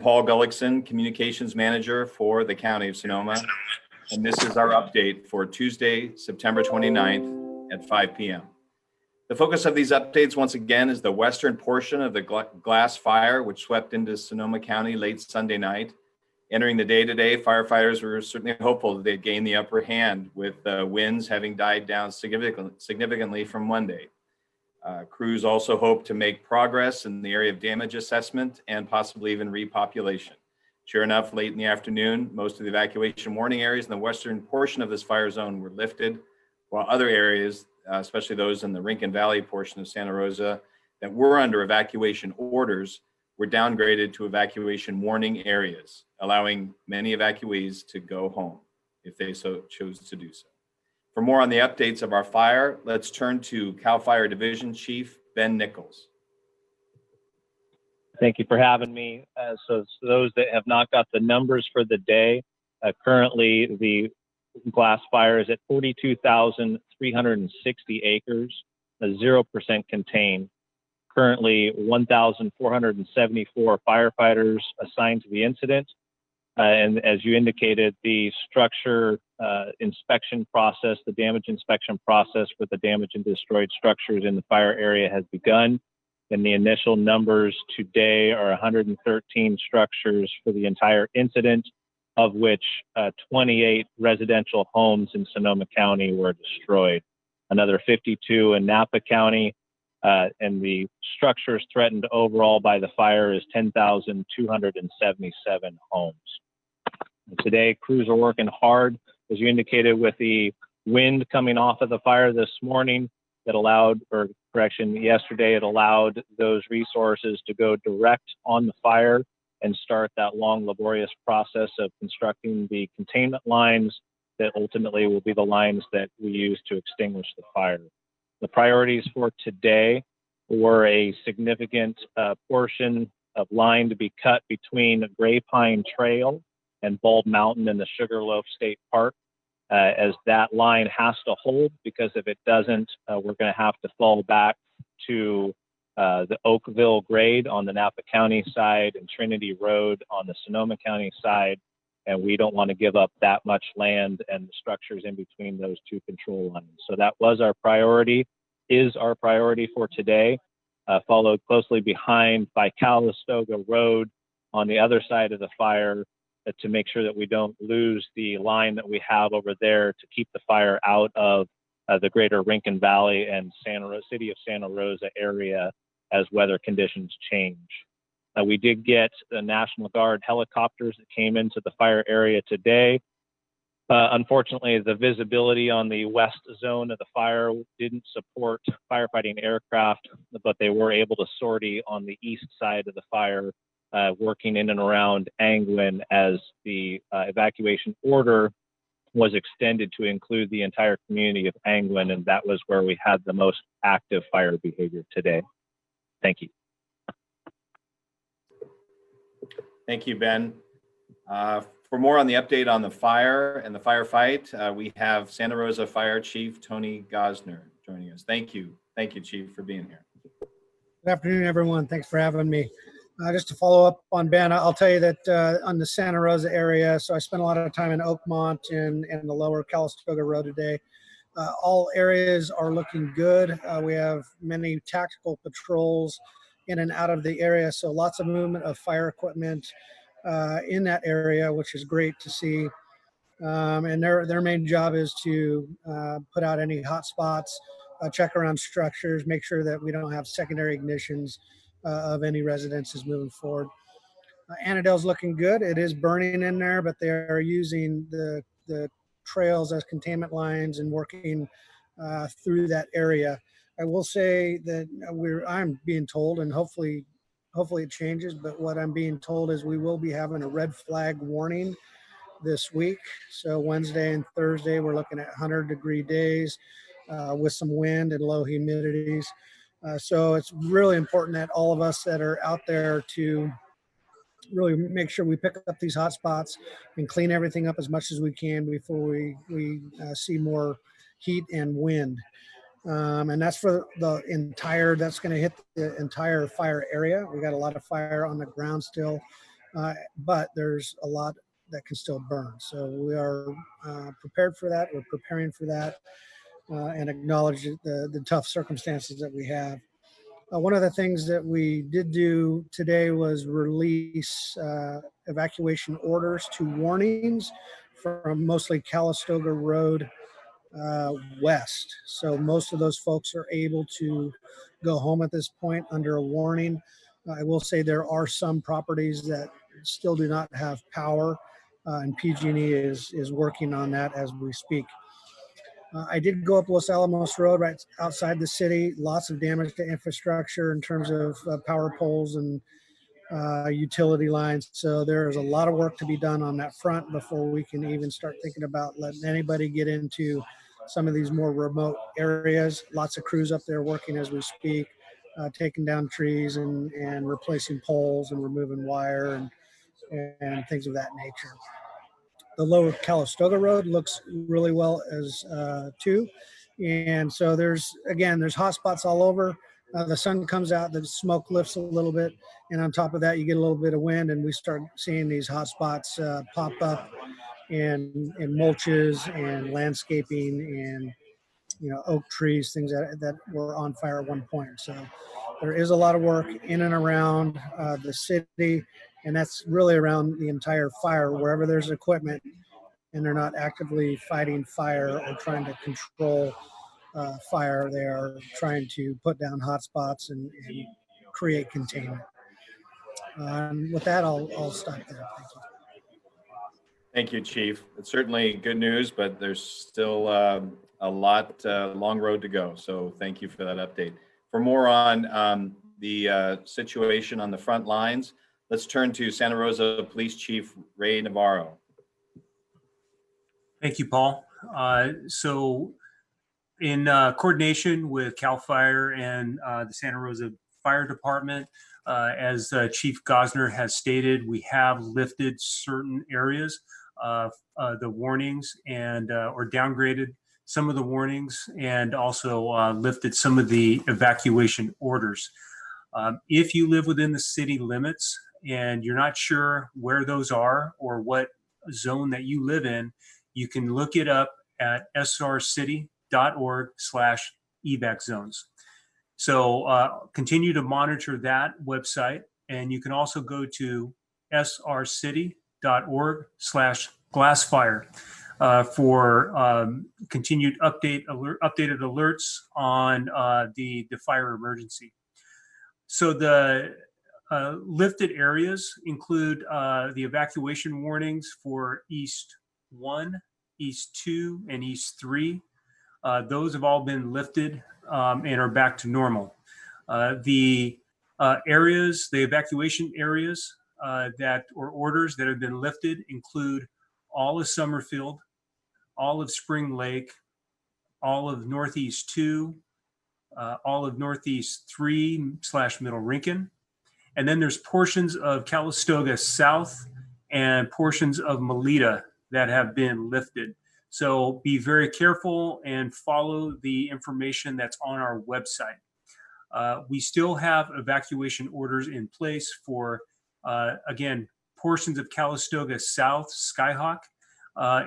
Paul Gullickson, Communications Manager for the County of Sonoma, and this is our update for Tuesday, September 29th at 5 p.m. The focus of these updates, once again, is the western portion of the glass fire, which swept into Sonoma County late Sunday night. Entering the day today, firefighters were certainly hopeful that they'd gain the upper hand, with winds having died down significantly from Monday. Crews also hope to make progress in the area of damage assessment and possibly even repopulation. Sure enough, late in the afternoon, most of the evacuation warning areas in the western portion of this fire zone were lifted, while other areas, especially those in the Rincon Valley portion of Santa Rosa that were under evacuation orders, were downgraded to evacuation warning areas, allowing many evacuees to go home if they so chose to do so. For more on the updates of our fire, let's turn to CAL FIRE Division Chief Ben Nichols. Thank you for having me. So those that have not got the numbers for the day, currently the glass fire is at 42,360 acres, 0% contained. Currently 1,474 firefighters assigned to the incident. And as you indicated, the structure inspection process, the damage inspection process for the damaged and destroyed structures in the fire area has begun. And the initial numbers today are 113 structures for the entire incident, of which 28 residential homes in Sonoma County were destroyed, another 52 in Napa County, and the structures threatened overall by the fire is 10,277 homes. Today, crews are working hard, as you indicated, with the wind coming off of the fire this morning that allowed, or correction, yesterday it allowed those resources to go direct on the fire and start that long, laborious process of constructing the containment lines that ultimately will be the lines that we use to extinguish the fire. The priorities for today were a significant portion of line to be cut between Gray Pine Trail and Bald Mountain in the Sugarloaf State Park, as that line has to hold, because if it doesn't, we're going to have to fall back to the Oakville grade on the Napa County side and Trinity Road on the Sonoma County side, and we don't want to give up that much land and the structures in between those two control lines. So that was our priority, is our priority for today, followed closely behind by Calistoga Road on the other side of the fire, to make sure that we don't lose the line that we have over there to keep the fire out of the greater Rincon Valley and city of Santa Rosa area as weather conditions change. We did get the National Guard helicopters that came into the fire area today. Unfortunately, the visibility on the west zone of the fire didn't support firefighting aircraft, but they were able to sortie on the east side of the fire, working in and around Angwin, as the evacuation order was extended to include the entire community of Angwin, and that was where we had the most active fire behavior today. Thank you. Thank you, Ben. For more on the update on the fire and the firefight, we have Santa Rosa Fire Chief Tony Gosner joining us. Thank you. Thank you, Chief, for being here. Good afternoon, everyone. Thanks for having me. Just to follow up on Ben, I'll tell you that on the Santa Rosa area, so I spent a lot of time in Oakmont and the lower Calistoga Road today. All areas are looking good. We have many tactical patrols in and out of the area, so lots of movement of fire equipment in that area, which is great to see. And their main job is to put out any hot spots, check around structures, make sure that we don't have secondary ignitions of any residences moving forward. Annandale's looking good. It is burning in there, but they are using the trails as containment lines and working through that area. I will say that I'm being told, and hopefully it changes, but what I'm being told is we will be having a red flag warning this week. So Wednesday and Thursday, we're looking at 100-degree days with some wind and low humidities. So it's really important that all of us that are out there to really make sure we pick up these hot spots and clean everything up as much as we can before we see more heat and wind. And that's for that's going to hit the entire fire area. We got a lot of fire on the ground still. but there's a lot that can still burn. So we are prepared for that. We're preparing for that and acknowledge the tough circumstances that we have. One of the things that we did do today was release evacuation orders to warnings from mostly Calistoga Road west. So most of those folks are able to go home at this point under a warning. I will say there are some properties that still do not have power, and pg&e is working on that as we speak. I did go up Los Alamos Road right outside the city. Lots of damage to infrastructure in terms of power poles and utility lines. So there is a lot of work to be done on that front before we can even start thinking about letting anybody get into some of these more remote areas. Lots of crews up there working as we speak, taking down trees and replacing poles and removing wire and things of that nature. The lower Calistoga Road looks really well as too. And so there's hot spots all over. The sun comes out, the smoke lifts a little bit. And on top of that, you get a little bit of wind and we start seeing these hot spots pop up in mulches and landscaping and, oak trees, things that were on fire at one point. So there is a lot of work in and around the city, and that's really around the entire fire. Wherever there's equipment and they're not actively fighting fire or trying to control fire, they are trying to put down hot spots and create containment. With that, I'll stop there. Thank you. Thank you, Chief. It's certainly good news, but there's still a long road to go. So thank you for that update. For more on the situation on the front lines, let's turn to Santa Rosa Police Chief Ray Navarro. Thank you, Paul. So in coordination with CAL FIRE and the Santa Rosa Fire Department, as Chief Gosner has stated, we have lifted certain areas of the warnings and or downgraded some of the warnings and also lifted some of the evacuation orders. If you live within the city limits and you're not sure where those are or what zone that you live in, you can look it up at srcity.org/evac zones. So continue to monitor that website, and you can also go to srcity.org/glassfire for continued updated alerts on the fire emergency. So the lifted areas include the evacuation warnings for East 1, East 2, and East 3. Those have all been lifted and are back to normal. The evacuation areas or orders that have been lifted include all of Summerfield, all of Spring Lake, all of Northeast 2, all of Northeast 3/Middle Rincon. And then there's portions of Calistoga South and portions of Melita that have been lifted. So be very careful and follow the information that's on our website. We still have evacuation orders in place for, again, portions of Calistoga South, Skyhawk,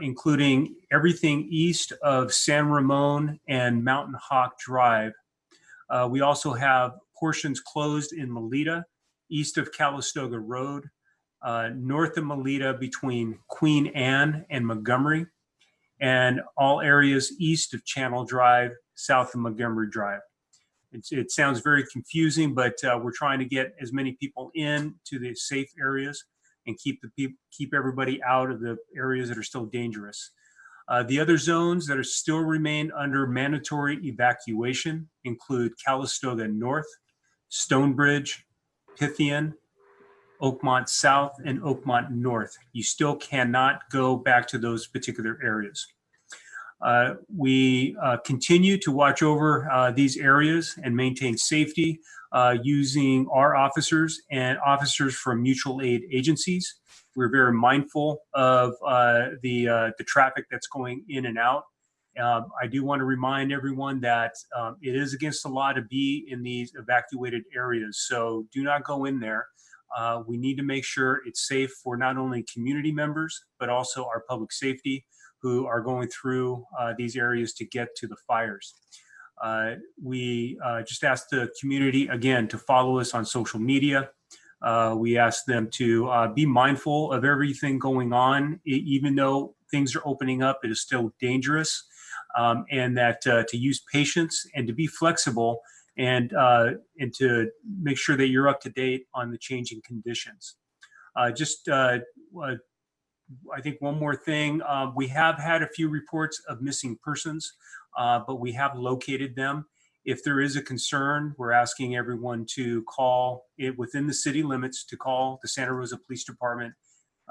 including everything east of San Ramon and Mountain Hawk Drive. We also have portions closed in Melita, east of Calistoga Road, north of Melita between Queen Anne and Montgomery, and all areas east of Channel Drive, south of Montgomery Drive. It sounds very confusing, but we're trying to get as many people in to the safe areas and keep everybody out of the areas that are still dangerous. The other zones that are still remain under mandatory evacuation include Calistoga North, Stonebridge, Pythian, Oakmont South, and Oakmont North. You still cannot go back to those particular areas. We continue to watch over these areas and maintain safety using our officers and officers from mutual aid agencies. We're very mindful of the traffic that's going in and out. I do want to remind everyone that it is against the law to be in these evacuated areas, so do not go in there. We need to make sure it's safe for not only community members, but also our public safety who are going through these areas to get to the fires. We just ask the community, again, to follow us on social media. We ask them to be mindful of everything going on, even though things are opening up, it is still dangerous, and that to use patience and to be flexible and to make sure that you're up to date on the changing conditions. I think one more thing, we have had a few reports of missing persons, but we have located them. If there is a concern, we're asking everyone to call it within the city limits, to call the Santa Rosa Police Department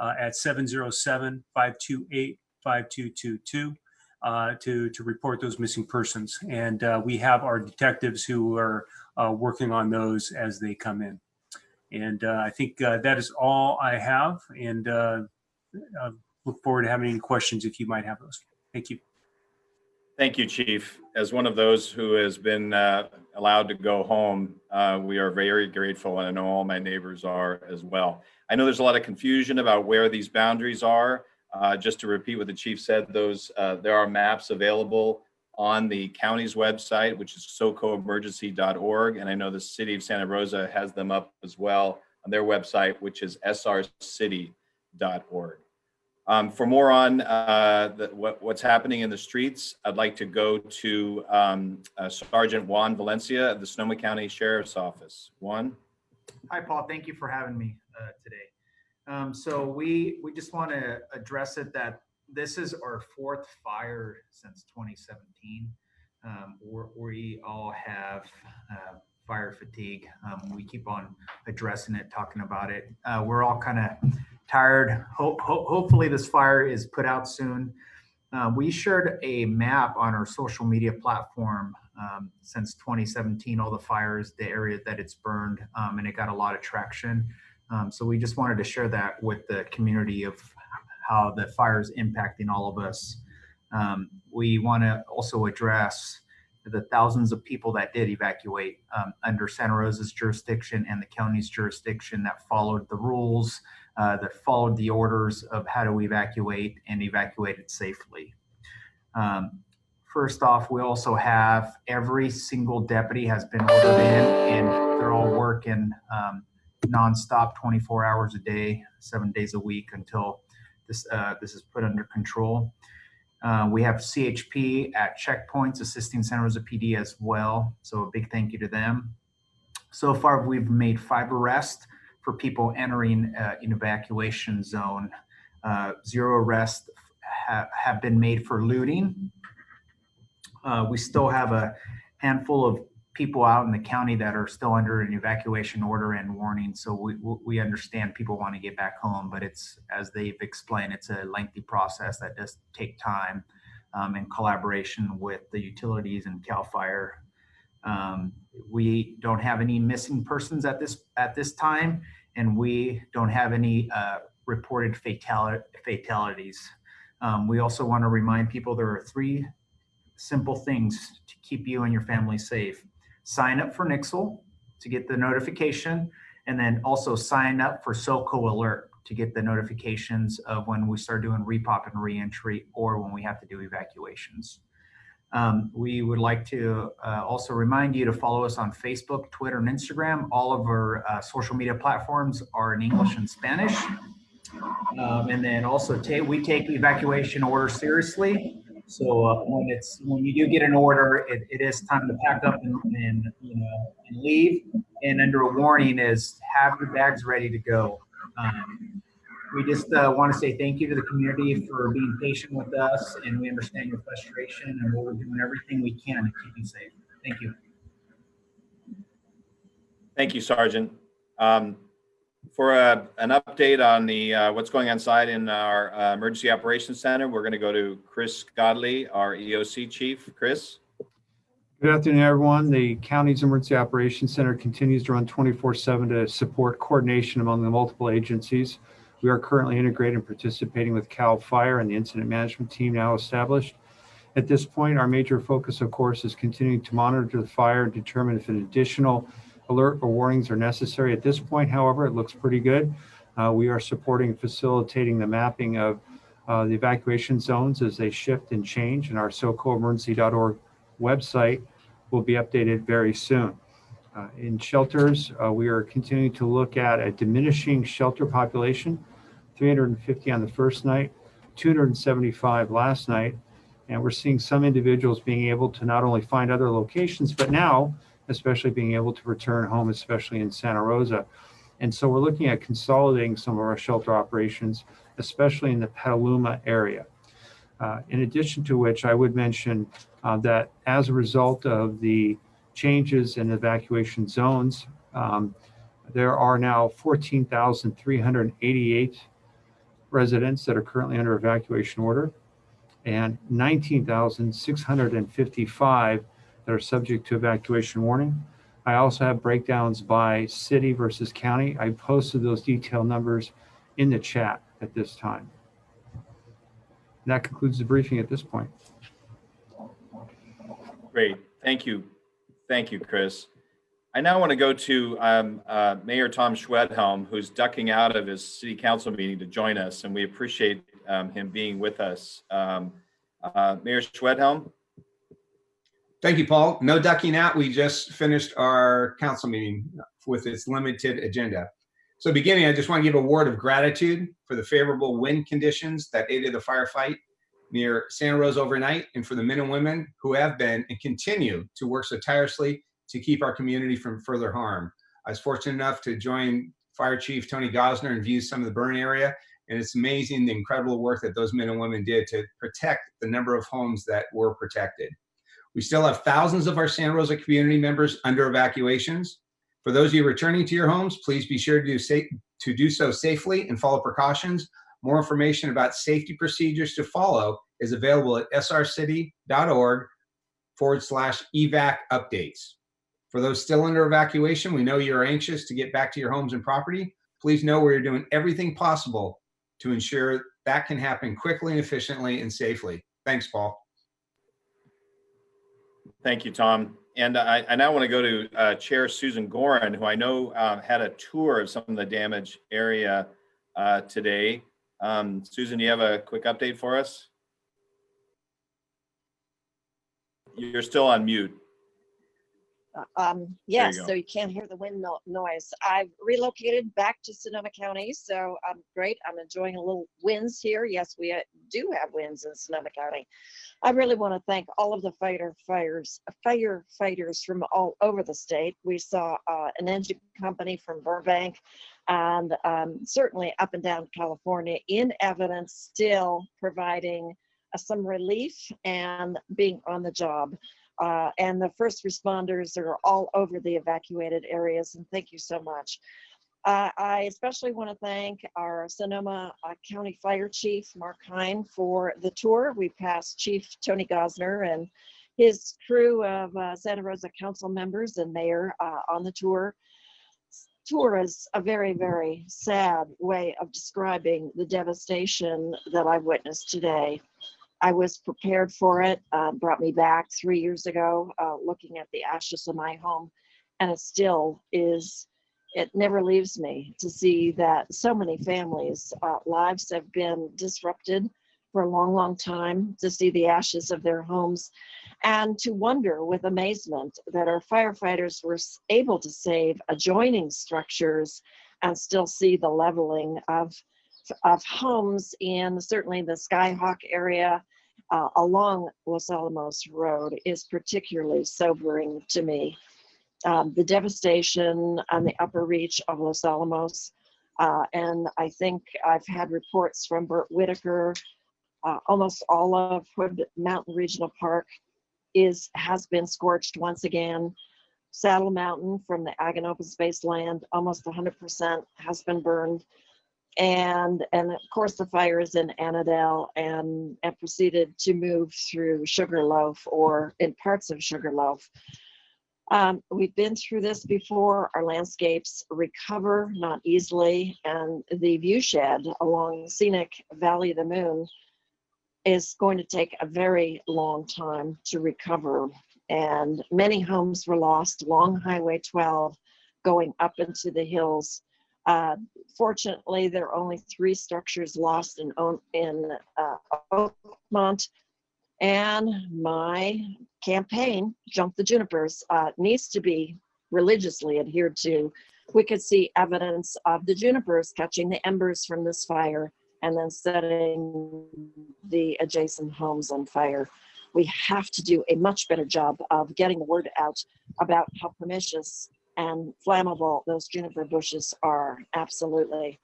at 707-528-5222 to report those missing persons. And we have our detectives who are working on those as they come in. And I think that is all I have. And look forward to having any questions if you might have those. Thank you. Thank you, Chief. As one of those who has been allowed to go home, we are very grateful, and I know all my neighbors are as well. I know there's a lot of confusion about where these boundaries are. Just to repeat what the Chief said, there are maps available on the county's website, which is socoemergency.org, and I know the City of Santa Rosa has them up as well on their website, which is srcity.org. For more on what's happening in the streets, I'd like to go to Sergeant Juan Valencia of the Sonoma County Sheriff's Office. Juan. Hi, Paul. Thank you for having me today. So we just want to address it that this is our fourth fire since 2017. We all have fire fatigue. We keep on addressing it, talking about it. We're all kind of tired. Hopefully this fire is put out soon. We shared a map on our social media platform since 2017, all the fires, the area that it's burned, and it got a lot of traction. So we just wanted to share that with the community of how the fire is impacting all of us. We want to also address the thousands of people that did evacuate under Santa Rosa's jurisdiction and the county's jurisdiction that followed the rules, that followed the orders of how to evacuate and evacuated safely. First off, we also have every single deputy has been ordered in, and they're all working nonstop 24 hours a day, 7 days a week until this is put under control. We have CHP at checkpoints assisting Santa Rosa PD as well. So a big thank you to them. So far, we've made 5 arrests for people entering an evacuation zone. 0 arrests have been made for looting. We still have a handful of people out in the county that are still under an evacuation order and warning. So we understand people want to get back home, but it's, as they've explained, it's a lengthy process that does take time in collaboration with the utilities and CAL FIRE. We don't have any missing persons at this time, and we don't have any reported fatalities. We also want to remind people there are 3 simple things to keep you and your family safe. Sign up for Nichols to get the notification, and then also sign up for SoCo Alert to get the notifications of when we start doing repop and reentry or when we have to do evacuations. We would like to also remind you to follow us on Facebook, Twitter, and Instagram. All of our social media platforms are in English and Spanish. And then also we take evacuation orders seriously. So when you do get an order, it is time to pack up and leave. And under a warning is have your bags ready to go. We just want to say thank you to the community for being patient with us, and we understand your frustration, and we're doing everything we can to keep you safe. Thank you. Thank you, Sergeant. For an update on the what's going on inside in our Emergency Operations Center, we're going to go to Chris Godley, our EOC Chief. Chris. Good afternoon, everyone. The county's Emergency Operations Center continues to run 24/7 to support coordination among the multiple agencies. We are currently integrated and participating with CAL FIRE and the incident management team now established. At this point, our major focus, of course, is continuing to monitor the fire and determine if an additional alert or warnings are necessary. At this point, however, it looks pretty good. We are supporting and facilitating the mapping of the evacuation zones as they shift and change, and our socoemergency.org website will be updated very soon. In shelters, we are continuing to look at a diminishing shelter population, 350 on the first night, 275 last night, and we're seeing some individuals being able to not only find other locations, but now especially being able to return home, especially in Santa Rosa. And so we're looking at consolidating some of our shelter operations, especially in the Petaluma area. In addition to which, I would mention that as a result of the changes in evacuation zones, there are now 14,388 residents that are currently under evacuation order and 19,655 that are subject to evacuation warning. I also have breakdowns by city versus county. I posted those detailed numbers in the chat at this time. And that concludes the briefing at this point. Great. Thank you. Thank you, Chris. I now want to go to Mayor Tom Schwedhelm, who's ducking out of his city council meeting to join us, and we appreciate him being with us. Mayor Schwedhelm. Thank you, Paul. No ducking out. We just finished our council meeting with its limited agenda. So beginning, I just want to give a word of gratitude for the favorable wind conditions that aided the firefight near Santa Rosa overnight, and for the men and women who have been and continue to work so tirelessly to keep our community from further harm. I was fortunate enough to join Fire Chief Tony Gosner and view some of the burn area, and it's amazing the incredible work that those men and women did to protect the number of homes that were protected. We still have thousands of our Santa Rosa community members under evacuations. For those of you returning to your homes, please be sure to do so safely and follow precautions. More information about safety procedures to follow is available at srcity.org/evac updates. For those still under evacuation, we know you're anxious to get back to your homes and property. Please know we're doing everything possible to ensure that can happen quickly and efficiently and safely. Thanks, Paul. Thank you, Tom. And I now want to go to Chair Susan Gorin, who I know had a tour of some of the damaged area today. Susan, do you have a quick update for us? You're still on mute. Yes, so you can't hear the wind noise. I've relocated back to Sonoma County, so great. I'm enjoying a little winds here. Yes, we do have winds in Sonoma County. I really want to thank all of the firefighters from all over the state. We saw an engine company from Burbank, and certainly up and down California in evidence, still providing some relief and being on the job. And the first responders are all over the evacuated areas, and thank you so much. I especially want to thank our Sonoma County Fire Chief, Mark Hine, for the tour. We passed Chief Tony Gosner and his crew of Santa Rosa council members and mayor on the tour. Tour is a very, very sad way of describing the devastation that I witnessed today. I was prepared for it, brought me back 3 years ago, looking at the ashes of my home, and it still is, it never leaves me to see that so many families' lives have been disrupted for a long, long time, to see the ashes of their homes, and to wonder with amazement that our firefighters were able to save adjoining structures and still see the leveling of homes in certainly the Skyhawk area. Along Los Alamos Road is particularly sobering to me. The devastation on the upper reach of Los Alamos, and I think I've had reports from Burt Whitaker, almost all of Hood Mountain Regional Park has been scorched once again. Saddle Mountain from the Ag and Open Space land, almost 100% has been burned. And of course the fire is in Annandale and proceeded to move through Sugarloaf or in parts of Sugarloaf. We've been through this before. Our landscapes recover not easily, and the view shed along Scenic Valley of the Moon is going to take a very long time to recover. And many homes were lost along Highway 12 going up into the hills. Fortunately, there are only 3 structures lost in Oakmont, and my campaign, Jump the Junipers, needs to be religiously adhered to. We could see evidence of the junipers catching the embers from this fire and then setting the adjacent homes on fire. We have to do a much better job of getting the word out about how pernicious and flammable those juniper bushes are. Absolutely.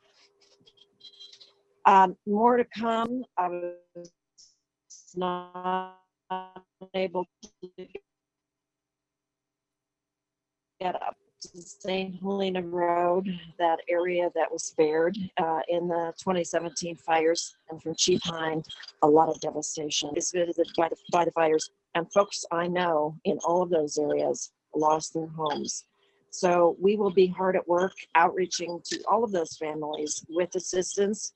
More to come. I was not able to get up to St. Helena Road, that area that was spared in the 2017 fires, and from Chief Hine, a lot of devastation is visited by the fires, and folks I know in all of those areas lost their homes. So we will be hard at work outreaching to all of those families with assistance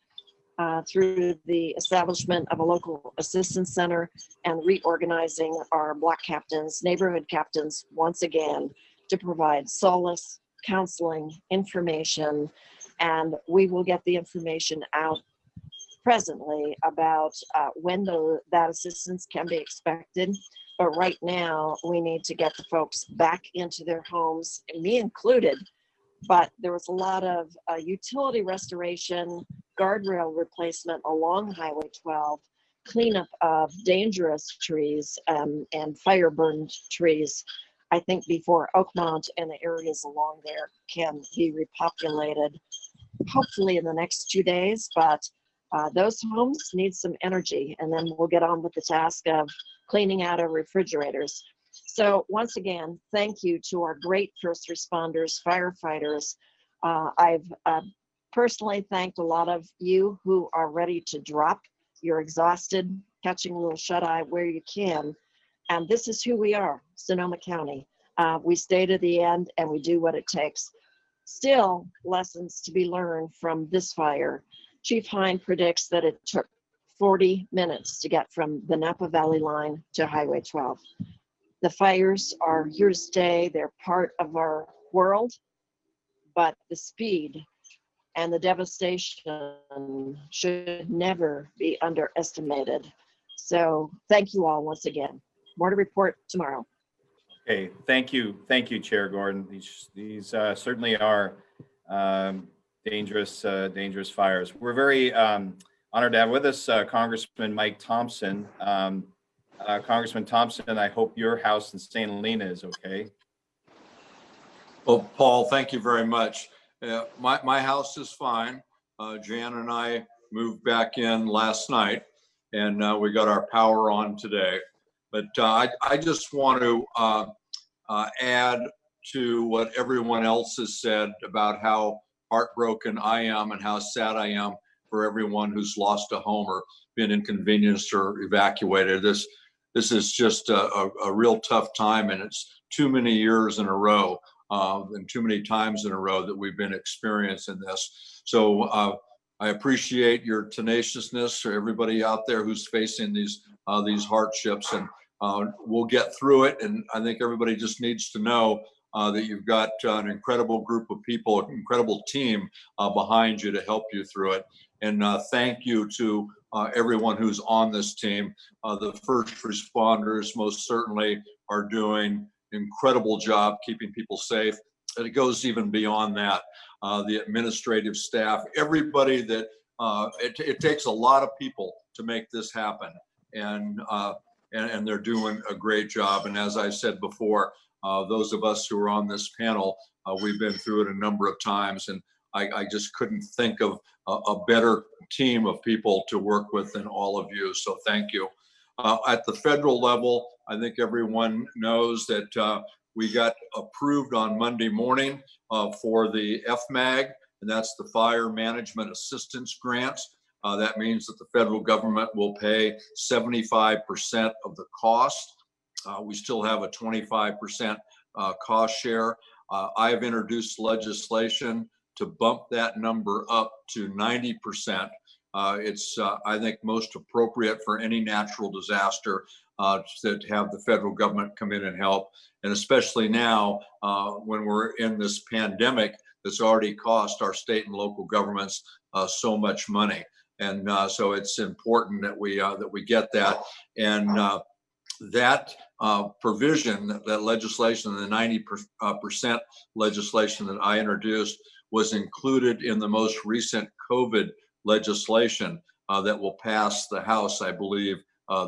through the establishment of a local assistance center and reorganizing our block captains, neighborhood captains once again, to provide solace, counseling, information, and we will get the information out presently about when that assistance can be expected. But right now, we need to get the folks back into their homes, me included. But there was a lot of utility restoration, guardrail replacement along Highway 12, cleanup of dangerous trees and fire-burned trees. I think before Oakmont and the areas along there can be repopulated, hopefully in the next 2 days, but those homes need some energy, and then we'll get on with the task of cleaning out our refrigerators. So once again, thank you to our great first responders, firefighters. I've personally thanked a lot of you who are ready to drop. You're exhausted, catching a little shut-eye where you can. And this is who we are, Sonoma County. We stay to the end and we do what it takes. Still, lessons to be learned from this fire. Chief Hine predicts that it took 40 minutes to get from the Napa Valley line to Highway 12. The fires are here to stay. They're part of our world, but the speed and the devastation should never be underestimated. So thank you all once again. More to report tomorrow. Okay, thank you, Chair Gordon. These certainly are dangerous fires. We're very honored to have with us Congressman Mike Thompson. Congressman Thompson, I hope your house in St. Helena is okay. Well, Paul, thank you very much. My house is fine. Jan and I moved back in last night, and we got our power on today. But I just want to add to what everyone else has said about how heartbroken I am and how sad I am for everyone who's lost a home or been inconvenienced or evacuated. This is just a real tough time, and it's too many years in a row and too many times in a row that we've been experiencing this. So I appreciate your tenaciousness for everybody out there who's facing these hardships, and we'll get through it. And I think everybody just needs to know that you've got an incredible group of people, an incredible team behind you to help you through it. And thank you to everyone who's on this team. The first responders most certainly are doing an incredible job keeping people safe. And it goes even beyond that. The administrative staff, everybody that, it takes a lot of people to make this happen. And they're doing a great job. And as I said before, those of us who are on this panel, we've been through it a number of times, and I just couldn't think of a better team of people to work with than all of you. So thank you. At the federal level, I think everyone knows that we got approved on Monday morning for the FMAG, and that's the Fire Management Assistance Grants. That means that the federal government will pay 75% of the cost. We still have a 25% cost share. I've introduced legislation to bump that number up to 90%. It's, I think, most appropriate for any natural disaster to have the federal government come in and help. And especially now, when we're in this pandemic that's already cost our state and local governments so much money. And so it's important that we get that. And that provision, that legislation, the 90% legislation that I introduced, was included in the most recent COVID legislation that will pass the House, I believe,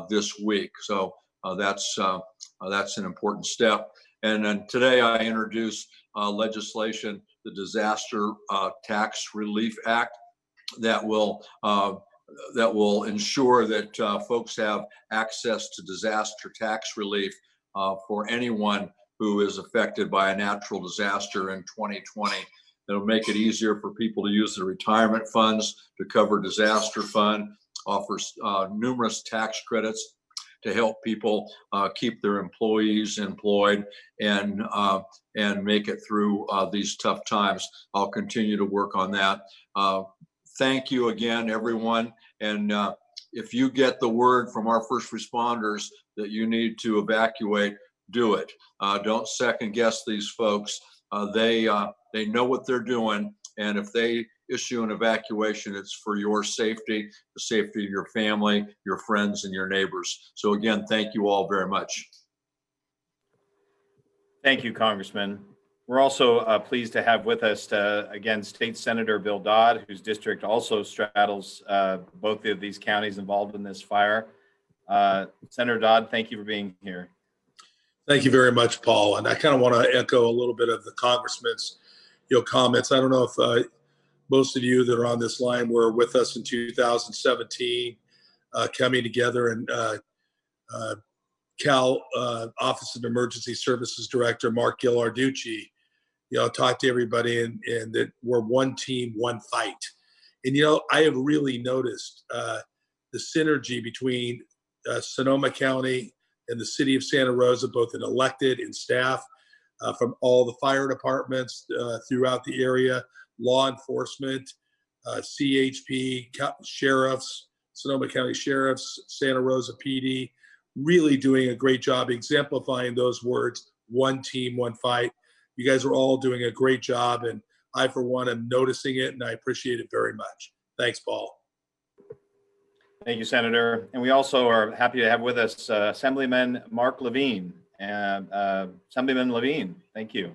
this week. So that's an important step. And then today I introduced legislation, the Disaster Tax Relief Act, that will ensure that folks have access to disaster tax relief for anyone who is affected by a natural disaster in 2020. It'll make it easier for people to use their retirement funds to cover disaster fund, offers numerous tax credits to help people keep their employees employed and make it through these tough times. I'll continue to work on that. Thank you again, everyone. And if you get the word from our first responders that you need to evacuate, do it. Don't second guess these folks. They know what they're doing. And if they issue an evacuation, it's for your safety, the safety of your family, your friends, and your neighbors. So again, thank you all very much. Thank you, Congressman. We're also pleased to have with us, again, State Senator Bill Dodd, whose district also straddles both of these counties involved in this fire. Senator Dodd, thank you for being here. Thank you very much, Paul. And I kind of want to echo a little bit of the Congressman's comments. I don't know if most of you that are on this line were with us in 2017, coming together, and Cal Office of Emergency Services Director Mark Ghilarducci, talked to everybody, and that we're one team, one fight. And I have really noticed the synergy between Sonoma County and the city of Santa Rosa, both in elected and staff, from all the fire departments throughout the area, law enforcement, CHP, sheriffs, Sonoma County sheriffs, Santa Rosa PD, really doing a great job exemplifying those words, one team, one fight. You guys are all doing a great job, and I, for one, am noticing it, and I appreciate it very much. Thanks, Paul. Thank you, Senator. And we also are happy to have with us Assemblyman Mark Levine. Assemblyman Levine, thank you.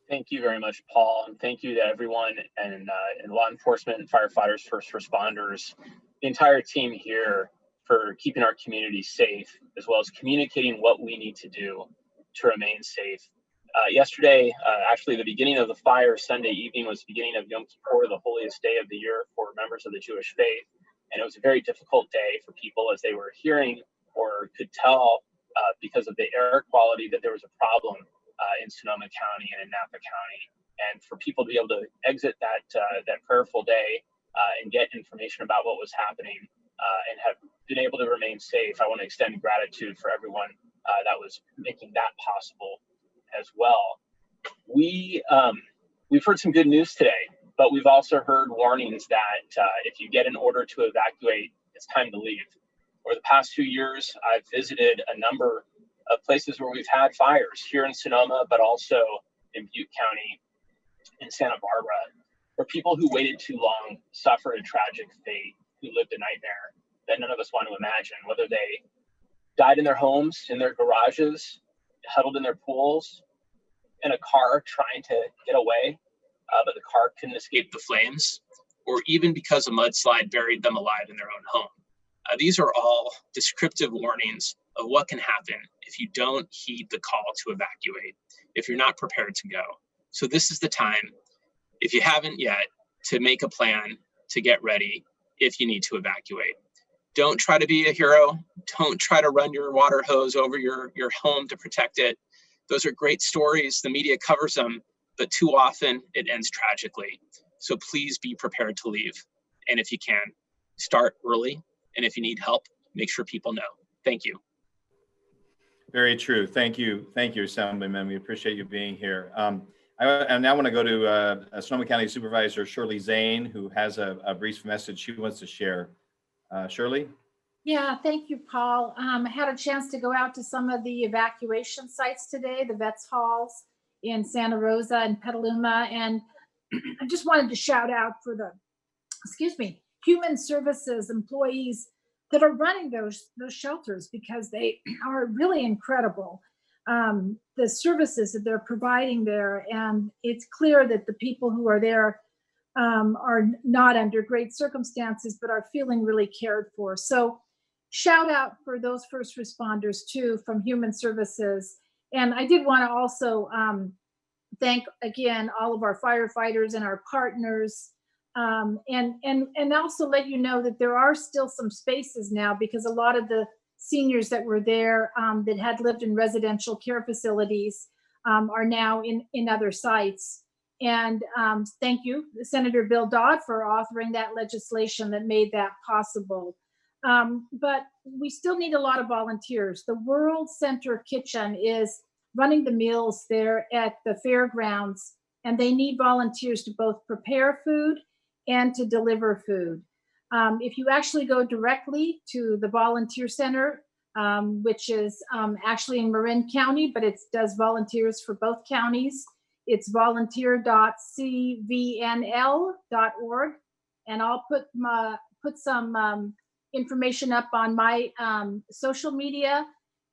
Thank you very much, Paul, and thank you to everyone and law enforcement, firefighters, first responders, the entire team here for keeping our community safe, as well as communicating what we need to do to remain safe. Yesterday, actually the beginning of the fire, Sunday evening, was the beginning of Yom Kippur, the holiest day of the year for members of the Jewish faith. And it was a very difficult day for people as they were hearing or could tell because of the air quality that there was a problem in Sonoma County and in Napa County. And for people to be able to exit that prayerful day and get information about what was happening and have been able to remain safe, I want to extend gratitude for everyone that was making that possible as well. We've heard some good news today, but we've also heard warnings that if you get an order to evacuate, it's time to leave. Over the past 2 years, I've visited a number of places where we've had fires here in Sonoma, but also in Butte County and Santa Barbara, where people who waited too long suffered a tragic fate, who lived a nightmare that none of us want to imagine, whether they died in their homes, in their garages, huddled in their pools, in a car trying to get away, but the car couldn't escape the flames, or even because a mudslide buried them alive in their own home. These are all descriptive warnings of what can happen if you don't heed the call to evacuate, if you're not prepared to go. So this is the time, if you haven't yet, to make a plan to get ready if you need to evacuate. Don't try to be a hero. Don't try to run your water hose over your home to protect it. Those are great stories. The media covers them, but too often it ends tragically. So please be prepared to leave. And if you can, start early. And if you need help, make sure people know. Thank you. Very true. Thank you. Thank you, Assemblyman. We appreciate you being here. I now want to go to Sonoma County Supervisor Shirley Zane, who has a brief message she wants to share. Shirley? Yeah, thank you, Paul. I had a chance to go out to some of the evacuation sites today, the vets halls in Santa Rosa and Petaluma, and I just wanted to shout out for the, human services employees that are running those shelters, because they are really incredible. The services that they're providing there, and it's clear that the people who are there are not under great circumstances, but are feeling really cared for. So shout out for those first responders too from Human Services. And I did want to also thank again all of our firefighters and our partners, and also let you know that there are still some spaces now, because a lot of the seniors that were there that had lived in residential care facilities are now in other sites. And thank you, Senator Bill Dodd, for authoring that legislation that made that possible. But we still need a lot of volunteers. The World Center Kitchen is running the meals there at the fairgrounds, and they need volunteers to both prepare food and to deliver food. If you actually go directly to the volunteer center, which is actually in Marin County, but it does volunteers for both counties, it's volunteer.cvnl.org, and I'll put some information up on my social media,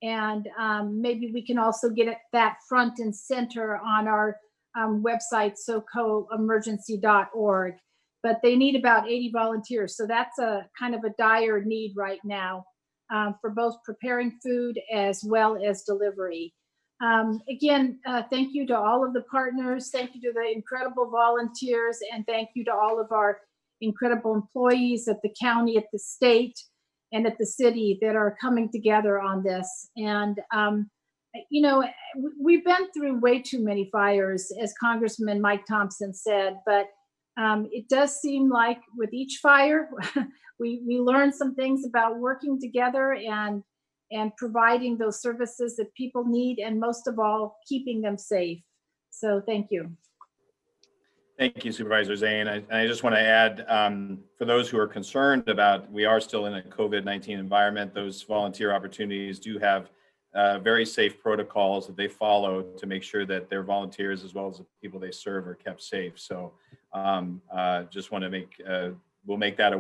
and maybe we can also get it that front and center on our website, socoemergency.org. But they need about 80 volunteers, so that's a kind of a dire need right now for both preparing food as well as delivery. Again, thank you to all of the partners. Thank you to the incredible volunteers, and thank you to all of our incredible employees at the county, at the state, and at the city that are coming together on this. And, you know, we've been through way too many fires, as Congressman Mike Thompson said, but it does seem like with each fire, we learn some things about working together and providing those services that people need, and most of all, keeping them safe. So thank you. Thank you, Supervisor Zane. I just want to add, for those who are concerned about, we are still in a COVID-19 environment, those volunteer opportunities do have very safe protocols that they follow to make sure that their volunteers, as well as the people they serve, are kept safe. So just want to we'll make that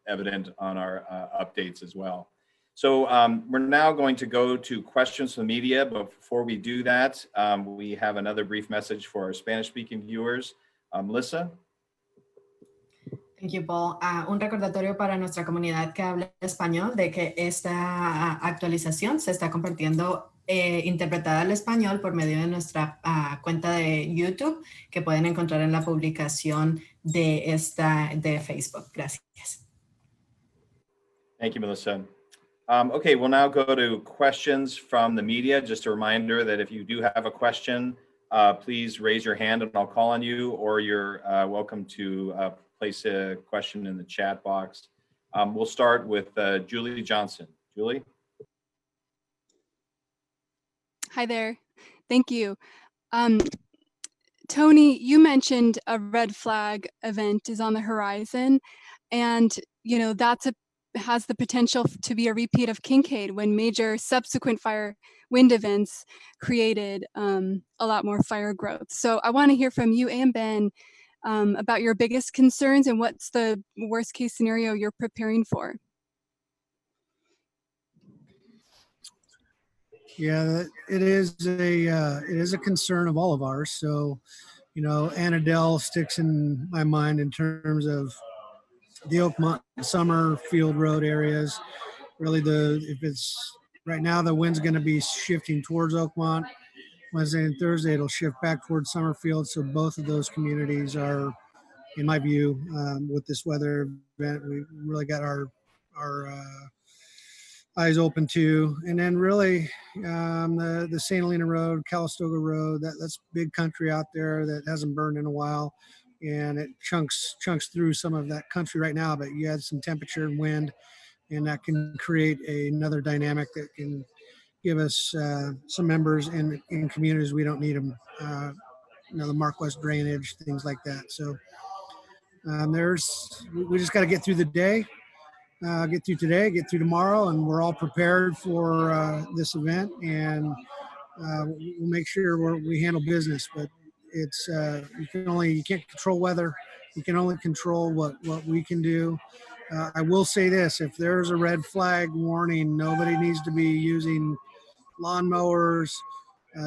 evident on our updates as well. So we're now going to go to questions from the media, but before we do that, we have another brief message for our Spanish-speaking viewers. Melissa? Thank you, Paul. Un recordatorio para nuestra comunidad que habla español de que esta actualización se está compartiendo interpretada al español por medio de nuestra cuenta de YouTube, que pueden encontrar en la publicación de Facebook. Gracias. Thank you, Melissa. Okay, we'll now go to questions from the media. Just a reminder that if you do have a question, please raise your hand and I'll call on you, or you're welcome to place a question in the chat box. We'll start with Julie Johnson. Julie? Hi there. Thank you. Tony, you mentioned a red flag event is on the horizon, and you know has the potential to be a repeat of Kincaid, when major subsequent wind events created a lot more fire growth. So I want to hear from you and Ben about your biggest concerns and what's the worst case scenario you're preparing for. Yeah, it is a concern of all of ours. So, you know, Annadelle sticks in my mind in terms of the Oakmont Summerfield Road areas. Really, if it's right now, the wind's going to be shifting towards Oakmont. Wednesday and Thursday, it'll shift back towards Summerfield. So both of those communities are, in my view, with this weather event, we really got our eyes open to. And then really the St. Helena Road, Calistoga Road, that's big country out there that hasn't burned in a while. And it chunks through some of that country right now, but you add some temperature and wind, and that can create another dynamic that can give us some members in communities we don't need them. You know, the Mark-West drainage, things like that. So we just got to get through the day. get through today, get through tomorrow, and we're all prepared for this event. And we'll make sure we handle business. But it's you can't control weather. You can only control what we can do. I will say this: if there's a red flag warning, nobody needs to be using lawnmowers,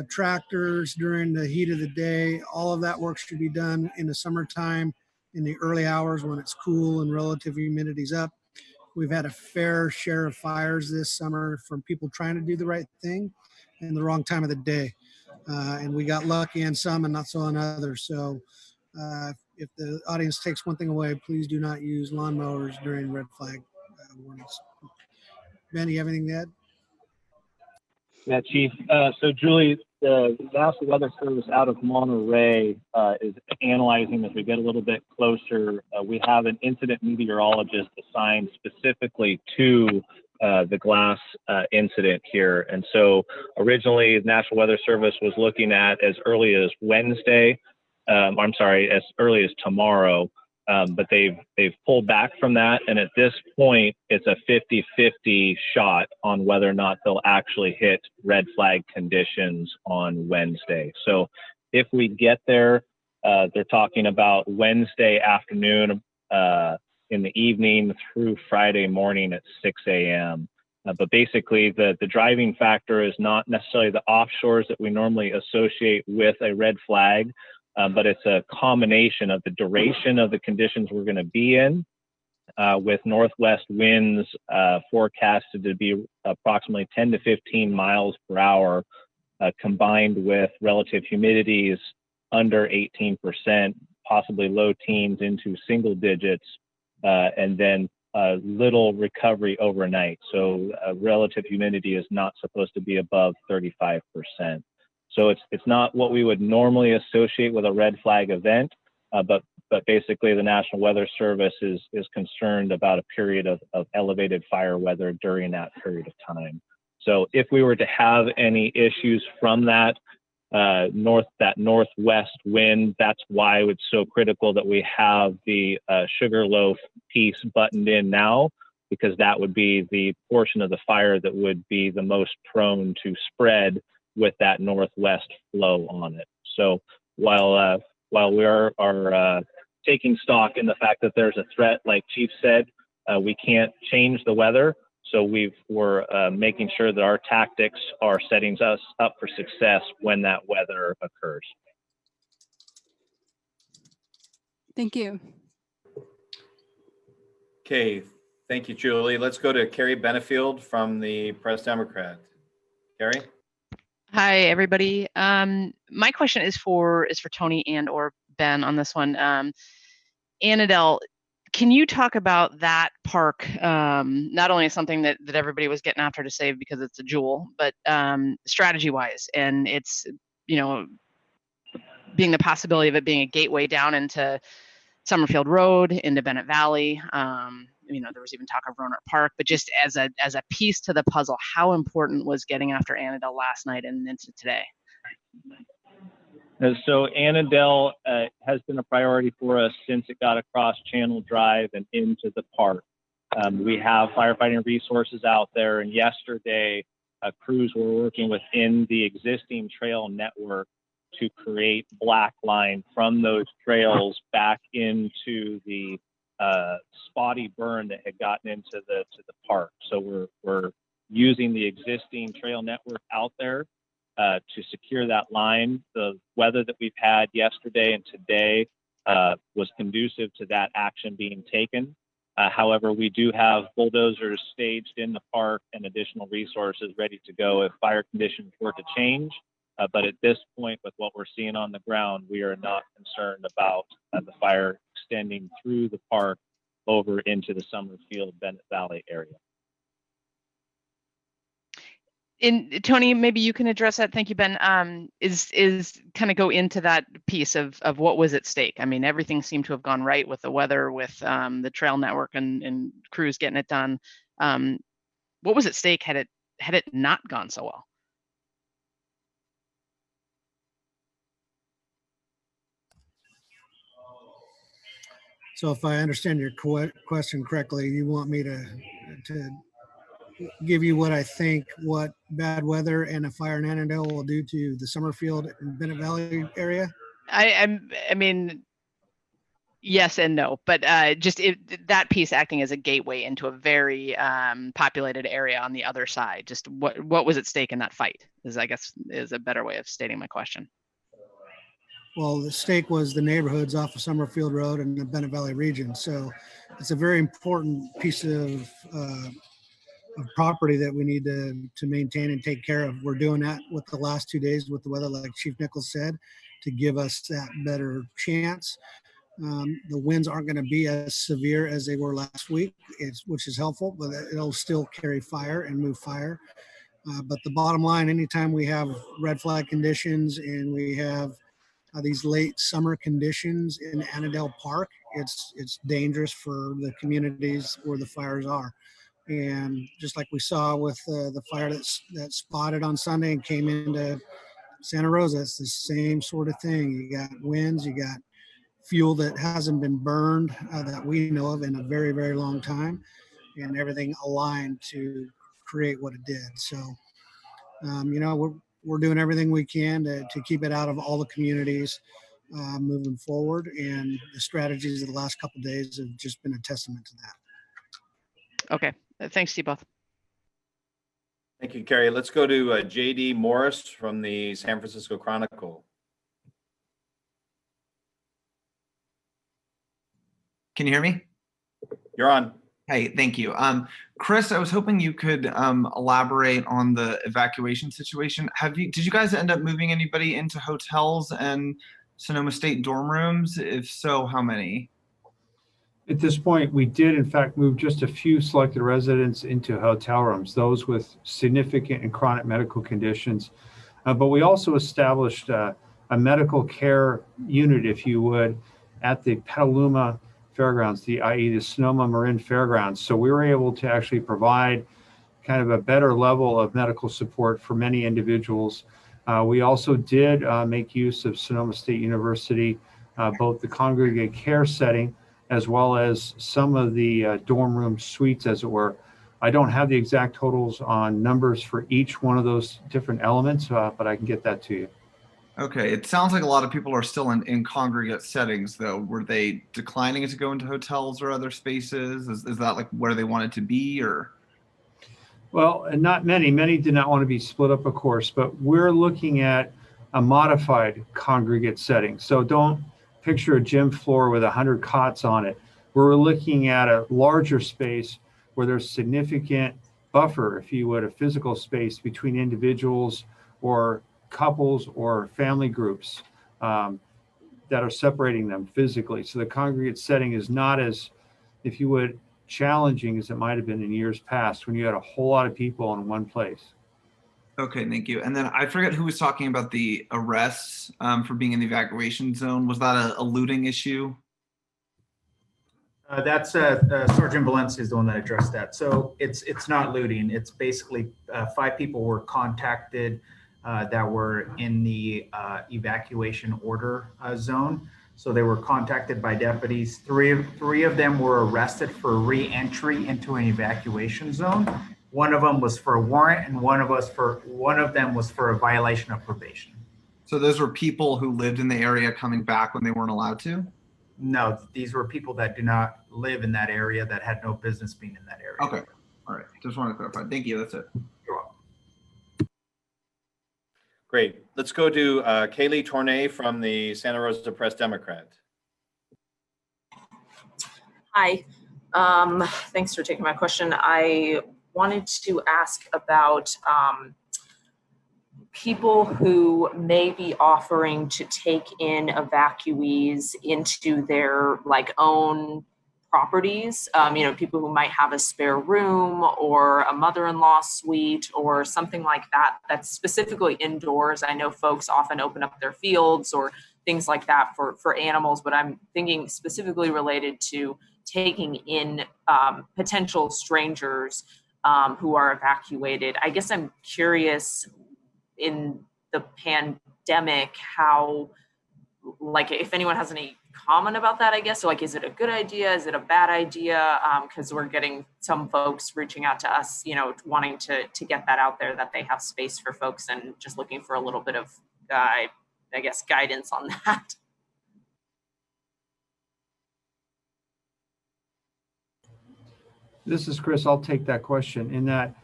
tractors during the heat of the day. All of that work should be done in the summertime, in the early hours when it's cool and relative humidity's up. We've had a fair share of fires this summer from people trying to do the right thing in the wrong time of the day. And we got lucky on some and not so on others. So if the audience takes one thing away, please do not use lawnmowers during red flag warnings. Ben, do you have anything to add? Yeah, Chief. So Julie, the National Weather Service out of Monterey is analyzing as we get a little bit closer. We have an incident meteorologist assigned specifically to the glass incident here. And so originally the National Weather Service was looking at as early as Wednesday, as early as tomorrow. But they've pulled back from that. And at this point, it's a 50-50 shot on whether or not they'll actually hit red flag conditions on Wednesday. So if we get there, they're talking about Wednesday afternoon in the evening through Friday morning at 6 a.m. But basically, the driving factor is not necessarily the offshores that we normally associate with a red flag, but it's a combination of the duration of the conditions we're going to be in, with northwest winds forecasted to be approximately 10 to 15 miles per hour, combined with relative humidities under 18%, possibly low teens into single digits, and then little recovery overnight. So relative humidity is not supposed to be above 35%. So it's not what we would normally associate with a red flag event, but basically the National Weather Service is concerned about a period of elevated fire weather during that period of time. So if we were to have any issues from that northwest wind, that's why it's so critical that we have the Sugarloaf piece buttoned in now, because that would be the portion of the fire that would be the most prone to spread with that northwest flow on it. So while we are taking stock in the fact that there's a threat, like Chief said, we can't change the weather. So we're making sure that our tactics are setting us up for success when that weather occurs. Thank you. Okay, thank you, Julie. Let's go to Kerry Benefield from the Press Democrat. Kerry? Hi, everybody. My question is for Tony and or Ben on this one. Annadel, can you talk about that park? Not only is something that everybody was getting after to save because it's a jewel, but strategy-wise, and it's, being the possibility of it being a gateway down into Summerfield Road, into Bennett Valley. There was even talk of Roanoke Park, but just as a piece to the puzzle, how important was getting after Annadel last night and into today? So Annadel has been a priority for us since it got across Channel Drive and into the park. We have firefighting resources out there, and yesterday crews were working within the existing trail network to create black line from those trails back into the spotty burn that had gotten into the park. So we're using the existing trail network out there to secure that line. The weather that we've had yesterday and today was conducive to that action being taken. However, we do have bulldozers staged in the park and additional resources ready to go if fire conditions were to change. But at this point, with what we're seeing on the ground, we are not concerned about the fire extending through the park over into the Summerfield Bennett Valley area. And Tony, maybe you can address that. Thank you, Ben. Is kind of go into that piece of what was at stake. I mean, everything seemed to have gone right with the weather, with the trail network and crews getting it done. What was at stake had it not gone so well? So if I understand your question correctly, you want me to give you what I think what bad weather and a fire in Annandale will do to the Summerfield and Bennett Valley area? I mean, yes and no, but that piece acting as a gateway into a very populated area on the other side. Just what was at stake in that fight is, I guess, is a better way of stating my question. Well, the stake was the neighborhoods off of Summerfield Road and the Bennett Valley region. So it's a very important piece of property that we need to maintain and take care of. We're doing that with the last 2 days with the weather, like Chief Nichols said, to give us that better chance. The winds aren't going to be as severe as they were last week, which is helpful, but it'll still carry fire and move fire. But the bottom line, anytime we have red flag conditions and we have these late summer conditions in Annandale Park, it's dangerous for the communities where the fires are. And just like we saw with the fire that spotted on Sunday and came into Santa Rosa, it's the same sort of thing. You got winds, you got fuel that hasn't been burned that we know of in a very, very long time, and everything aligned to create what it did. So, we're doing everything we can to keep it out of all the communities moving forward. And the strategies of the last couple of days have just been a testament to that. Okay, thanks to you both. Thank you, Kerry. Let's go to JD Morris from the San Francisco Chronicle. Can you hear me? You're on. Hey, thank you. Chris, I was hoping you could elaborate on the evacuation situation. Did you guys end up moving anybody into hotels and Sonoma State dorm rooms? If so, how many? At this point, we did in fact move just a few selected residents into hotel rooms, those with significant and chronic medical conditions. But we also established a medical care unit, if you would, at the Petaluma Fairgrounds, i.e. the Sonoma Marin Fairgrounds. So we were able to actually provide kind of a better level of medical support for many individuals. We also did make use of Sonoma State University, both the congregate care setting as well as some of the dorm room suites, as it were. I don't have the exact totals on numbers for each one of those different elements, but I can get that to you. Okay, it sounds like a lot of people are still in congregate settings, though. Were they declining to go into hotels or other spaces? Is that like where they wanted to be, or? Well, not many. Many did not want to be split up, of course, but we're looking at a modified congregate setting. So don't picture a gym floor with 100 cots on it. We're looking at a larger space where there's significant buffer, if you would, a physical space between individuals or couples or family groups that are separating them physically. So the congregate setting is not as, if you would, challenging as it might have been in years past when you had a whole lot of people in one place. Okay, thank you. And then I forget who was talking about the arrests for being in the evacuation zone. Was that a looting issue? That's Sergeant Valencia is the one that addressed that. So it's not looting. It's basically 5 people were contacted that were in the evacuation order zone. So they were contacted by deputies. Three of them were arrested for re-entry into an evacuation zone. One of them was for a warrant, and one of them was for a violation of probation. So those were people who lived in the area coming back when they weren't allowed to? No, these were people that do not live in that area, that had no business being in that area. Okay, all right. Just want to clarify. Thank you. That's it. You're welcome. Great. Let's go to Kaylee Tournay from the Santa Rosa Press Democrat. Hi. Thanks for taking my question. I wanted to ask about people who may be offering to take in evacuees into their own properties, people who might have a spare room or a mother-in-law suite or something like that, that's specifically indoors. I know folks often open up their fields or things like that for animals, but I'm thinking specifically related to taking in potential strangers who are evacuated. I guess I'm curious, in the pandemic, how, if anyone has any comment about that, I guess? So like, is it a good idea? Is it a bad idea? Because we're getting some folks reaching out to us, you know, wanting to get that out there, that they have space for folks, and just looking for a little bit of, I guess, guidance on that. This is Chris. I'll take that question. In that,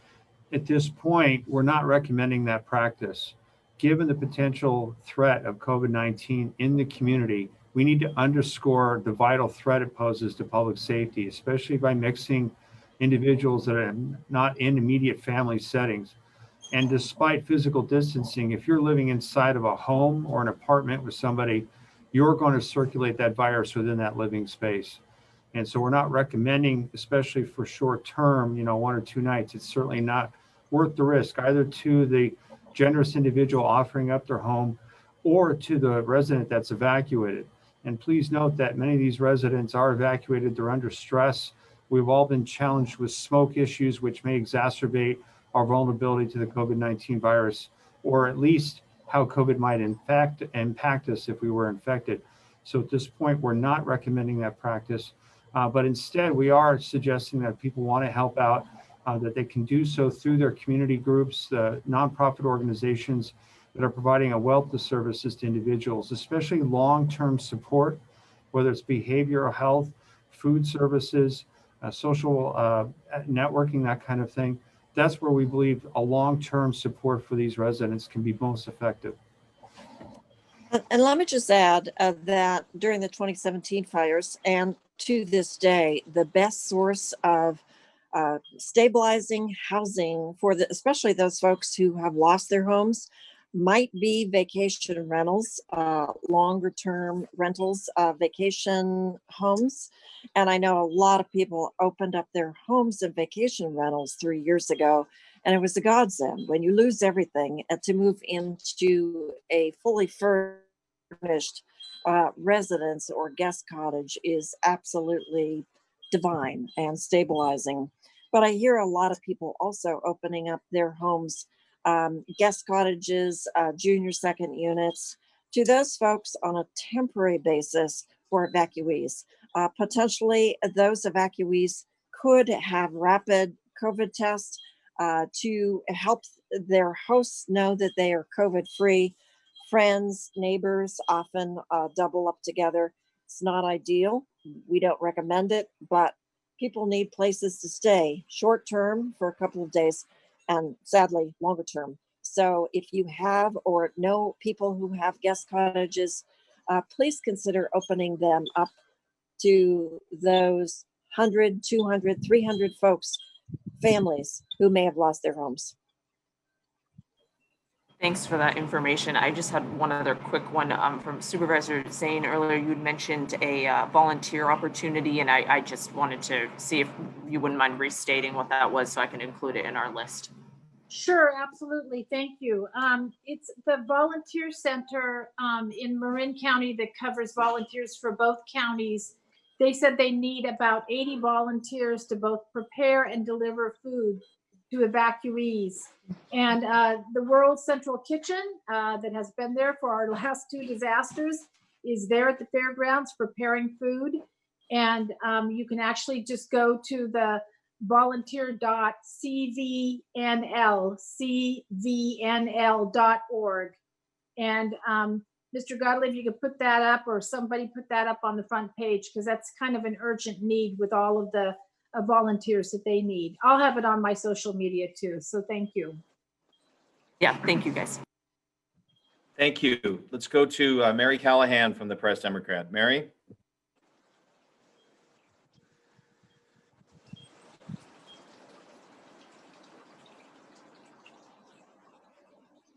at this point, we're not recommending that practice. Given the potential threat of COVID-19 in the community, we need to underscore the vital threat it poses to public safety, especially by mixing individuals that are not in immediate family settings. And despite physical distancing, if you're living inside of a home or an apartment with somebody, you're going to circulate that virus within that living space. And so we're not recommending, especially for short term, you know, 1 or 2 nights. It's certainly not worth the risk, either to the generous individual offering up their home or to the resident that's evacuated. And please note that many of these residents are evacuated. They're under stress. We've all been challenged with smoke issues, which may exacerbate our vulnerability to the COVID-19 virus, or at least how COVID might impact us if we were infected. So at this point, we're not recommending that practice. But instead, we are suggesting that people want to help out, that they can do so through their community groups, nonprofit organizations that are providing a wealth of services to individuals, especially long-term support, whether it's behavioral health, food services, social networking, that kind of thing. That's where we believe a long-term support for these residents can be most effective. And let me just add that during the 2017 fires and to this day, the best source of stabilizing housing for especially those folks who have lost their homes might be vacation rentals, longer term rentals, vacation homes. And I know a lot of people opened up their homes and vacation rentals 3 years ago, and it was a godsend. When you lose everything, and to move into a fully furnished residence or guest cottage is absolutely divine and stabilizing. But I hear a lot of people also opening up their homes, guest cottages, junior second units, to those folks on a temporary basis for evacuees. Potentially, those evacuees could have rapid COVID tests to help their hosts know that they are COVID-free. Friends, neighbors often double up together. It's not ideal. We don't recommend it, but people need places to stay short term for a couple of days and sadly longer term. So if you have or know people who have guest cottages, please consider opening them up to those 100, 200, 300 folks, families who may have lost their homes. Thanks for that information. I just had one other quick one from Supervisor Zane. Earlier, you had mentioned a volunteer opportunity, and I just wanted to see if you wouldn't mind restating what that was so I can include it in our list. Sure, absolutely. Thank you. It's the volunteer center in Marin County that covers volunteers for both counties. They said they need about 80 volunteers to both prepare and deliver food to evacuees. And the World Central Kitchen that has been there for our last 2 disasters is there at the fairgrounds preparing food. And you can actually just go to the volunteer.cvnl.org. And Mr. Godley, if you could put that up, or somebody put that up on the front page, because that's kind of an urgent need with all of the volunteers that they need. I'll have it on my social media too. So thank you. Yeah, thank you guys. Thank you. Let's go to Mary Callahan from the Press Democrat. Mary?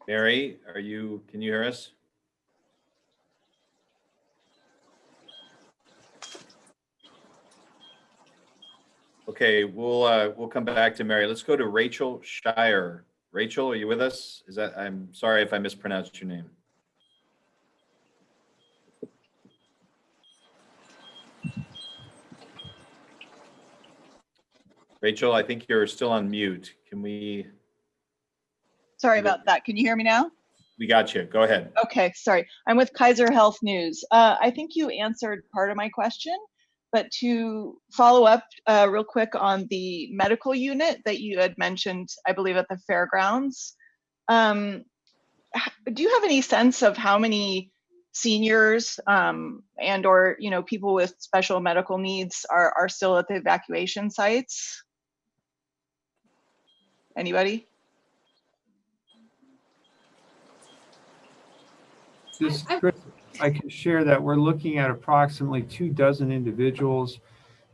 Mary, can you hear us? Okay, we'll come back to Mary. Let's go to Rachel Shire. Rachel, are you with us? I'm sorry if I mispronounced your name. Rachel, I think you're still on mute. Can we? Sorry about that. Can you hear me now? We got you. Go ahead. Okay, sorry. I'm with Kaiser Health News. I think you answered part of my question, but to follow up real quick on the medical unit that you had mentioned, I believe at the fairgrounds, do you have any sense of how many seniors and or people with special medical needs are still at the evacuation sites? Anybody? Chris, I can share that we're looking at approximately 24 individuals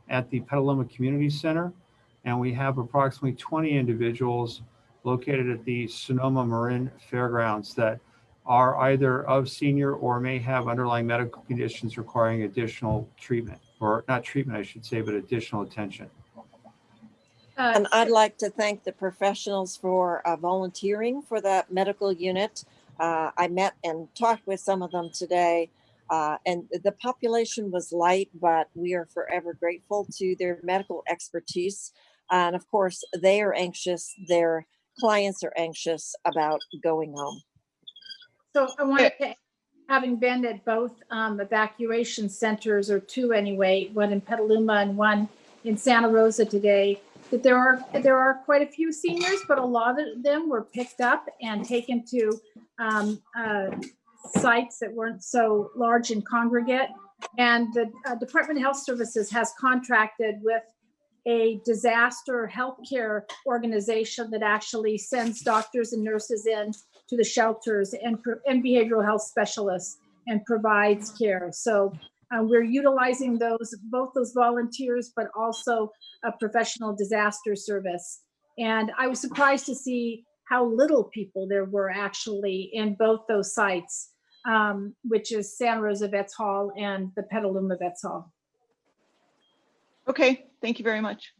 at the Petaluma Community Center, and we have approximately 20 individuals located at the Sonoma Marin Fairgrounds that are either of senior or may have underlying medical conditions requiring additional treatment, or not treatment, I should say, but additional attention. And I'd like to thank the professionals for volunteering for that medical unit. I met and talked with some of them today, and the population was light, but we are forever grateful to their medical expertise. And of course, they are anxious, their clients are anxious about going home. So I wanted to, having been at both evacuation centers, or two anyway, one in Petaluma and one in Santa Rosa today, that there are quite a few seniors, but a lot of them were picked up and taken to sites that weren't so large and congregate. And the Department of Health Services has contracted with a disaster healthcare organization that actually sends doctors and nurses in to the shelters and behavioral health specialists and provides care. So we're utilizing both those volunteers, but also a professional disaster service. And I was surprised to see how little people there were actually in both those sites, which is Santa Rosa Vets Hall and the Petaluma Vets Hall. Okay, thank you very much.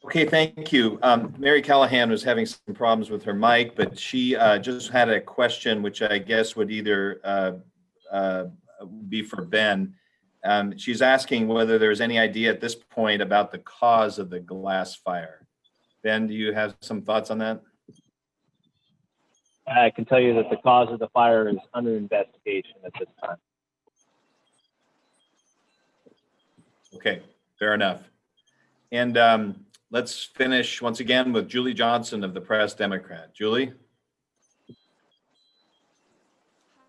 Okay, thank you. Mary Callahan was having some problems with her mic, but she just had a question, which I guess would either be for Ben. She's asking whether there's any idea at this point about the cause of the glass fire. Ben, do you have some thoughts on that? I can tell you that the cause of the fire is under investigation at this time. Okay, fair enough. And let's finish once again with Julie Johnson of the Press Democrat. Julie?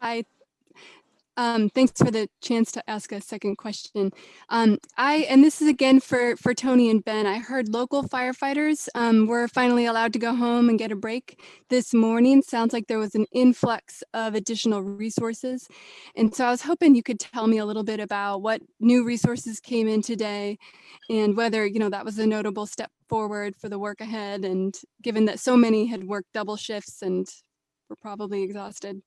Hi. Thanks for the chance to ask a second question. And this is again for Tony and Ben. I heard local firefighters were finally allowed to go home and get a break this morning. Sounds like there was an influx of additional resources. And so I was hoping you could tell me a little bit about what new resources came in today and whether, that was a notable step forward for the work ahead. And given that so many had worked double shifts and were probably exhausted.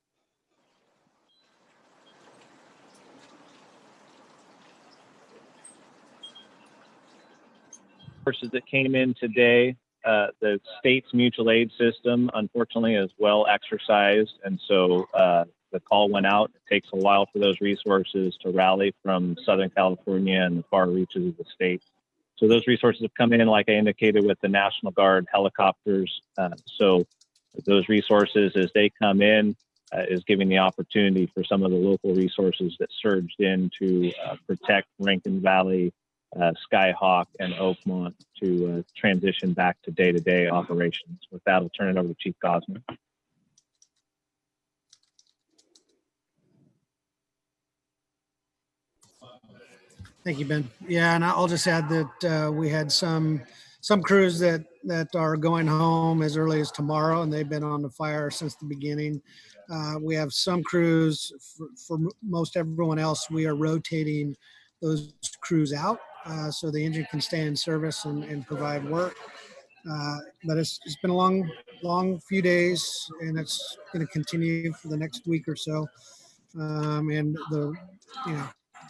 Resources that came in today, the state's mutual aid system, unfortunately, is well exercised. And so the call went out. It takes a while for those resources to rally from Southern California and the far reaches of the state. So those resources have come in, like I indicated, with the National Guard helicopters. So those resources, as they come in, is giving the opportunity for some of the local resources that surged in to protect Rankin Valley, Skyhawk, and Oakmont to transition back to day-to-day operations. With that, I'll turn it over to Chief Gosner. Thank you, Ben. Yeah, and I'll just add that we had some crews that are going home as early as tomorrow, and they've been on the fire since the beginning. We have some crews, for most everyone else, we are rotating those crews out so the engine can stay in service and provide work. But it's been a long few days, and it's going to continue for the next week or so. And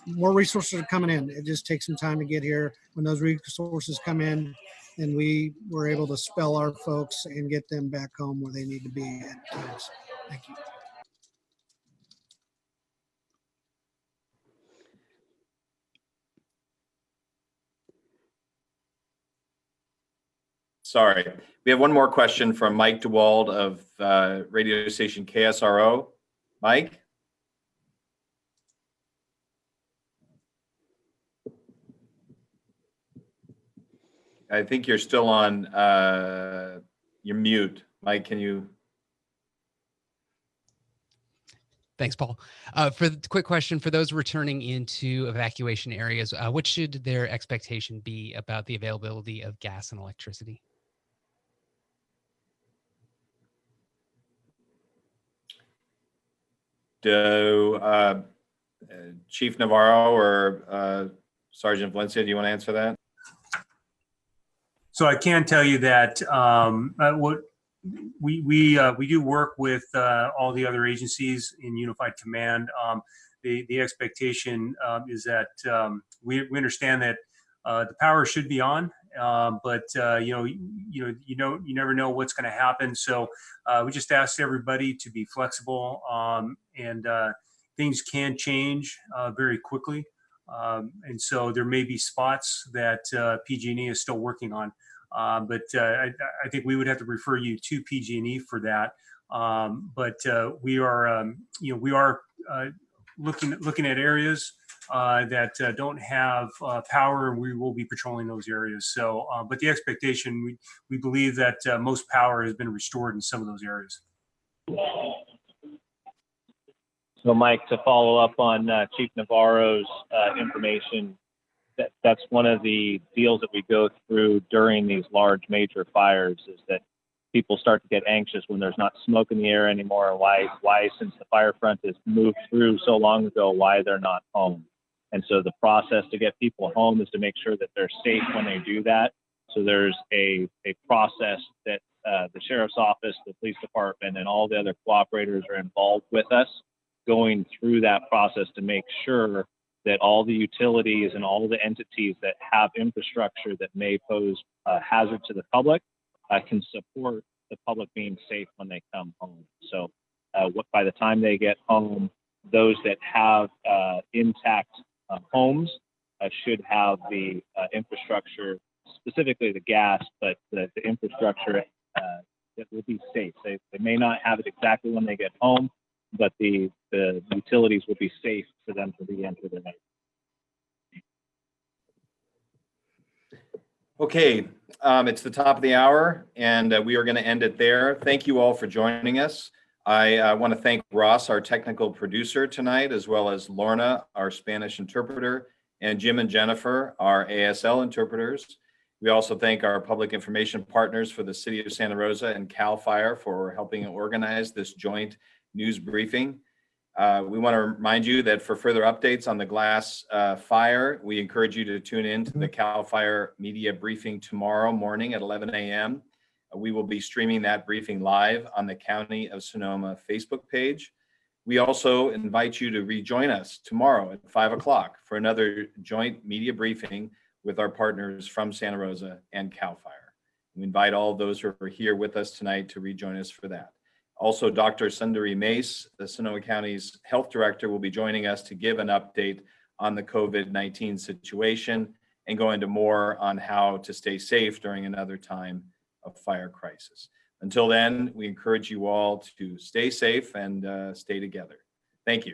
more resources are coming in. It just takes some time to get here. When those resources come in, then we were able to spell our folks and get them back home where they need to be at times. Thank you. Sorry. We have one more question from Mike DeWald of radio station KSRO. Mike? I think you're still on, you're mute. Mike, can you? Thanks, Paul. For the quick question, for those returning into evacuation areas, what should their expectation be about the availability of gas and electricity? Do Chief Navarro or Sergeant Valencia, do you want to answer that? So I can tell you that what we do work with all the other agencies in Unified Command. The expectation is that we understand that the power should be on, but you never know what's going to happen. So we just ask everybody to be flexible, and things can change very quickly. And so there may be spots that PG&E is still working on. But I think we would have to refer you to PG&E for that. But we are looking at areas that don't have power, and we will be patrolling those areas. So, but the expectation, we believe that most power has been restored in some of those areas. So, Mike, to follow up on Chief Navarro's information, that's one of the deals that we go through during these large major fires, is that people start to get anxious when there's not smoke in the air anymore. Why, since the fire front has moved through so long ago, why they're not home. And so the process to get people home is to make sure that they're safe when they do that. So there's a process that the Sheriff's Office, the Police Department, and all the other cooperators are involved with us, going through that process to make sure that all the utilities and all the entities that have infrastructure that may pose a hazard to the public can support the public being safe when they come home. So by the time they get home, those that have intact homes should have the infrastructure, specifically the gas, but the infrastructure that will be safe. They may not have it exactly when they get home, but the utilities will be safe for them to re-enter the night. Okay, it's the top of the hour, and we are going to end it there. Thank you all for joining us. I want to thank Ross, our technical producer tonight, as well as Lorna, our Spanish interpreter, and Jim and Jennifer, our ASL interpreters. We also thank our public information partners for the City of Santa Rosa and CAL FIRE for helping organize this joint news briefing. We want to remind you that for further updates on the glass fire, we encourage you to tune in to the CAL FIRE media briefing tomorrow morning at 11 a.m. We will be streaming that briefing live on the County of Sonoma Facebook page. We also invite you to rejoin us tomorrow at 5 o'clock for another joint media briefing with our partners from Santa Rosa and CAL FIRE. We invite all those who are here with us tonight to rejoin us for that. Also, Dr. Sundari Mace, the Sonoma County's health director, will be joining us to give an update on the COVID-19 situation and go into more on how to stay safe during another time of fire crisis. Until then, we encourage you all to stay safe and stay together. Thank you.